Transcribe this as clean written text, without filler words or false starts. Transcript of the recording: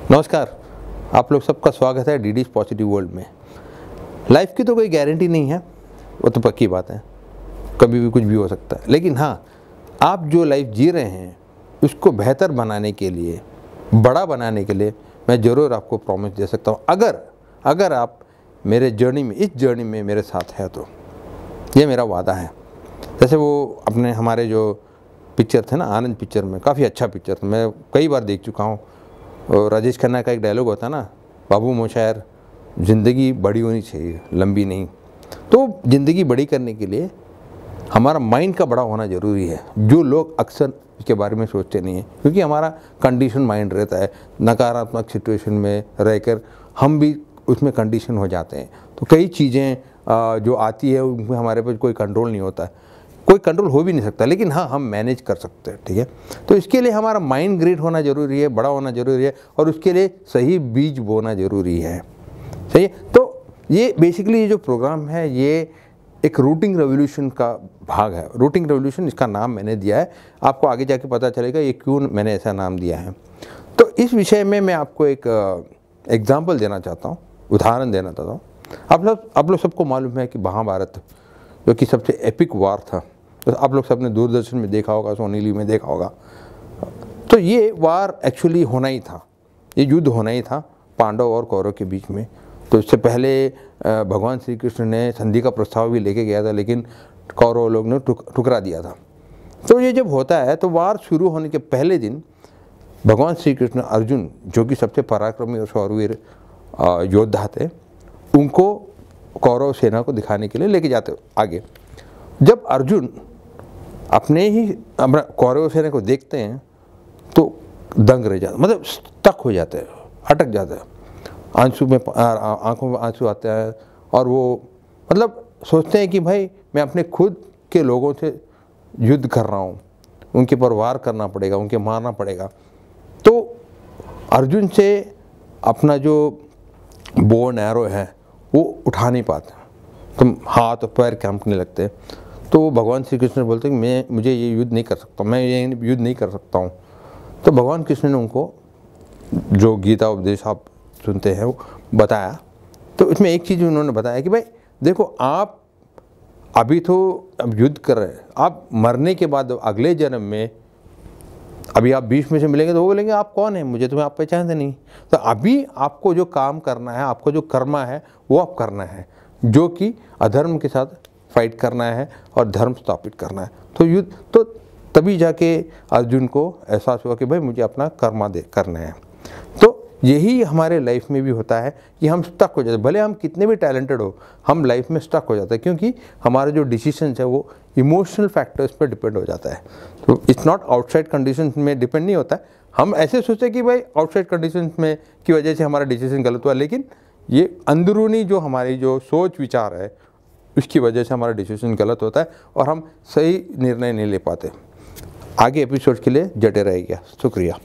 नमस्कार, आप लोग सबका स्वागत है डीडीज पॉजिटिव वर्ल्ड में। लाइफ की तो कोई गारंटी नहीं है, वो तो पक्की बात है, कभी भी कुछ भी हो सकता है। लेकिन हाँ, आप जो लाइफ जी रहे हैं उसको बेहतर बनाने के लिए, बड़ा बनाने के लिए मैं ज़रूर आपको प्रॉमिस दे सकता हूँ। अगर आप मेरे इस जर्नी में मेरे साथ है तो ये मेरा वादा है। जैसे वो हमारे जो पिक्चर थे ना, आनंद पिक्चर में, काफ़ी अच्छा पिक्चर था, मैं कई बार देख चुका हूँ। और राजेश खन्ना का एक डायलॉग होता है ना, बाबू मोशायर, ज़िंदगी बड़ी होनी चाहिए, लंबी नहीं। तो ज़िंदगी बड़ी करने के लिए हमारा माइंड का बड़ा होना ज़रूरी है, जो लोग अक्सर इसके बारे में सोचते नहीं हैं, क्योंकि हमारा कंडीशन माइंड रहता है। नकारात्मक सिचुएशन में रहकर हम भी उसमें कंडीशन हो जाते हैं। तो कई चीज़ें जो आती है उनमें हमारे पास कोई कंट्रोल नहीं होता है, कोई कंट्रोल हो भी नहीं सकता, लेकिन हाँ, हम मैनेज कर सकते हैं। ठीक है, तो इसके लिए हमारा माइंड ग्रेट होना ज़रूरी है, बड़ा होना ज़रूरी है, और उसके लिए सही बीज बोना ज़रूरी है। सही है। तो ये बेसिकली जो प्रोग्राम है ये एक रूटिंग रेवोल्यूशन का भाग है। रूटिंग रेवोल्यूशन इसका नाम मैंने दिया है, आपको आगे जाके पता चलेगा ये क्यों मैंने ऐसा नाम दिया है। तो इस विषय में मैं आपको एक एग्जाम्पल देना चाहता हूँ, उदाहरण देना चाहता हूँ। आप लोग सबको मालूम है कि महाभारत जो कि सबसे एपिक वार था, तो आप लोग सबने दूरदर्शन में देखा होगा, सोनी लीव में देखा होगा। तो ये वार एक्चुअली होना ही था, ये युद्ध होना ही था पांडव और कौरव के बीच में। तो इससे पहले भगवान श्री कृष्ण ने संधि का प्रस्ताव भी लेके गया था, लेकिन कौरव लोग ने ठुकरा दिया था। तो ये जब होता है तो वार शुरू होने के पहले दिन भगवान श्री कृष्ण अर्जुन, जो कि सबसे पराक्रमी और शौरवीर योद्धा थे, उनको कौरव सेना को दिखाने के लिए लेके जाते आगे। जब अर्जुन अपना कौरव सेना को देखते हैं तो दंग रह जाते, मतलब स्टक हो जाते हैं, अटक जाते हैं, आंखों में आंसू आते हैं, और वो मतलब सोचते हैं कि भाई मैं अपने खुद के लोगों से युद्ध कर रहा हूँ, उनके पर वार करना पड़ेगा, उनके मारना पड़ेगा। तो अर्जुन से अपना जो बो एंड एरो है वो उठा नहीं पाते, तो हाथ और पैर कांपने लगते हैं। तो भगवान श्री कृष्ण बोलते हैं कि मुझे ये युद्ध नहीं कर सकता, मैं ये युद्ध नहीं कर सकता हूँ। तो भगवान कृष्ण ने उनको जो गीता उपदेश आप सुनते हैं वो बताया। तो इसमें एक चीज़ उन्होंने बताया कि भाई देखो, आप अभी तो अब युद्ध कर रहे हैं, आप मरने के बाद अगले जन्म में अभी आप 20 में से मिलेंगे तो वो बोलेंगे आप कौन है, मुझे तुम्हें आप पहचानते नहीं। तो अभी आपको जो काम करना है, आपको जो कर्म है वो आप करना है, जो कि अधर्म के साथ फाइट करना है और धर्म स्थापित करना है। तो युद्ध तो तभी जाके अर्जुन को एहसास हुआ कि भाई मुझे अपना कर्म करना है। तो यही हमारे लाइफ में भी होता है कि हम स्टक हो जाते हैं, भले हम कितने भी टैलेंटेड हो, हम लाइफ में स्टक हो जाते हैं, क्योंकि हमारे जो डिसीजंस है वो इमोशनल फैक्टर्स पर डिपेंड हो जाता है। तो इट्स नॉट आउटसाइड कंडीशंस में डिपेंड नहीं होता है। हम ऐसे सोचते हैं कि भाई आउटसाइड कंडीशंस में की वजह से हमारा डिसीजन गलत हुआ, लेकिन ये अंदरूनी जो हमारी जो सोच विचार है उसकी वजह से हमारा डिसीजन गलत होता है और हम सही निर्णय नहीं ले पाते। आगे एपिसोड के लिए जटे रहेगा। शुक्रिया।